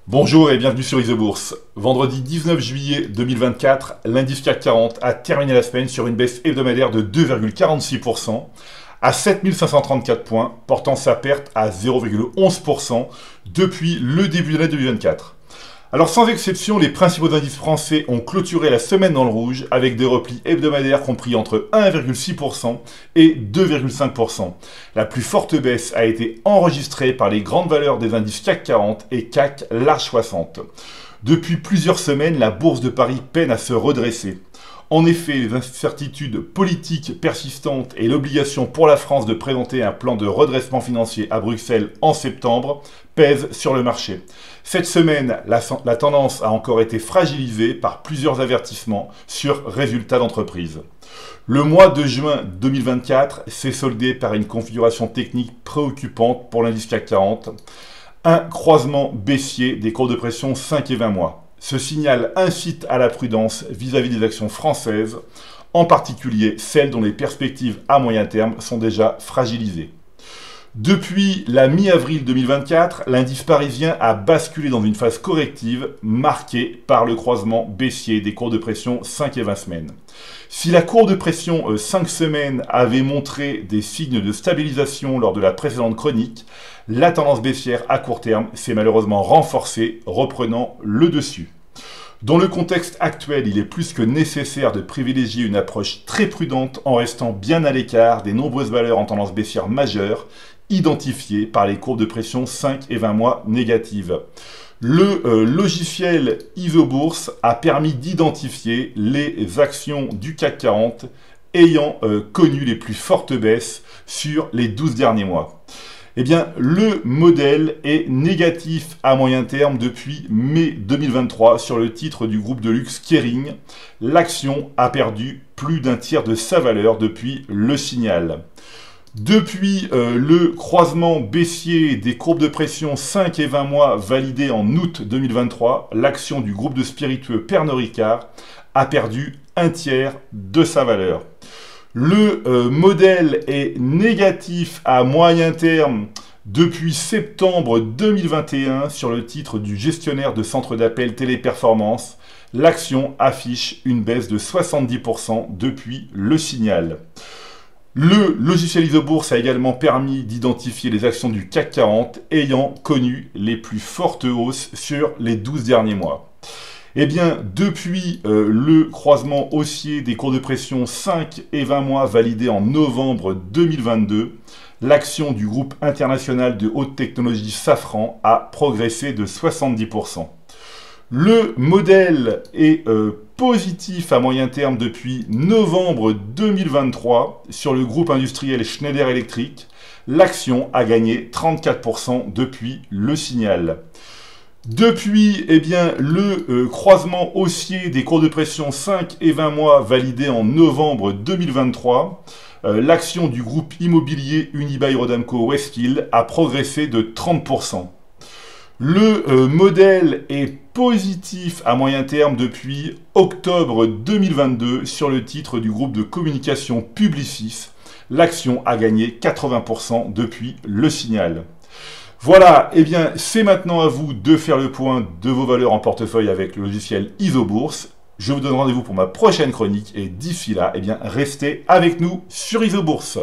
Bonjour et bienvenue sur ISOBourse. Vendredi 19 juillet 2024, l'indice CAC 40 a terminé la semaine sur une baisse hebdomadaire de 2,46% à 7534 points, portant sa perte à 0,11% depuis le début de l'année 2024. Alors sans exception, les principaux indices français ont clôturé la semaine dans le rouge avec des replis hebdomadaires compris entre 1,6% et 2,5%. La plus forte baisse a été enregistrée par les grandes valeurs des indices CAC 40 et CAC Large 60. Depuis plusieurs semaines, la bourse de Paris peine à se redresser. En effet, les incertitudes politiques persistantes et l'obligation pour la France de présenter un plan de redressement financier à Bruxelles en septembre pèsent sur le marché. Cette semaine, la tendance a encore été fragilisée par plusieurs avertissements sur résultats d'entreprise. Le mois de juin 2024 s'est soldé par une configuration technique préoccupante pour l'indice CAC 40, un croisement baissier des courbes de pression 5 et 20 mois. Ce signal incite à la prudence vis-à-vis des actions françaises, en particulier celles dont les perspectives à moyen terme sont déjà fragilisées. Depuis la mi-avril 2024, l'indice parisien a basculé dans une phase corrective marquée par le croisement baissier des courbes de pression 5 et 20 semaines. Si la courbe de pression 5 semaines avait montré des signes de stabilisation lors de la précédente chronique, la tendance baissière à court terme s'est malheureusement renforcée, reprenant le dessus. Dans le contexte actuel, il est plus que nécessaire de privilégier une approche très prudente en restant bien à l'écart des nombreuses valeurs en tendance baissière majeure identifiées par les courbes de pression 5 et 20 mois négatives. Le logiciel ISOBourse a permis d'identifier les actions du CAC 40 ayant connu les plus fortes baisses sur les 12 derniers mois. Eh bien, le modèle est négatif à moyen terme depuis mai 2023 sur le titre du groupe de luxe Kering. L'action a perdu plus d'un tiers de sa valeur depuis le signal. Depuis le croisement baissier des courbes de pression 5 et 20 mois validé en août 2023, l'action du groupe de spiritueux Pernod Ricard a perdu un tiers de sa valeur. Le modèle est négatif à moyen terme depuis septembre 2021 sur le titre du gestionnaire de centre d'appel Téléperformance. L'action affiche une baisse de 70% depuis le signal. Le logiciel ISOBourse a également permis d'identifier les actions du CAC 40 ayant connu les plus fortes hausses sur les 12 derniers mois. Eh bien, depuis le croisement haussier des courbes de pression 5 et 20 mois validé en novembre 2022, l'action du groupe international de haute technologie Safran a progressé de 70%. Le modèle est positif à moyen terme depuis novembre 2023 sur le groupe industriel Schneider Electric. L'action a gagné 34% depuis le signal. Depuis le croisement haussier des courbes de pression 5 et 20 mois validé en novembre 2023, l'action du groupe immobilier Unibail-Rodamco-Westfield a progressé de 30%. Le modèle est positif à moyen terme depuis octobre 2022 sur le titre du groupe de communication Publicis. L'action a gagné 80% depuis le signal. Voilà, eh bien, c'est maintenant à vous de faire le point de vos valeurs en portefeuille avec le logiciel ISOBourse. Je vous donne rendez-vous pour ma prochaine chronique et d'ici là, eh bien, restez avec nous sur ISOBourse.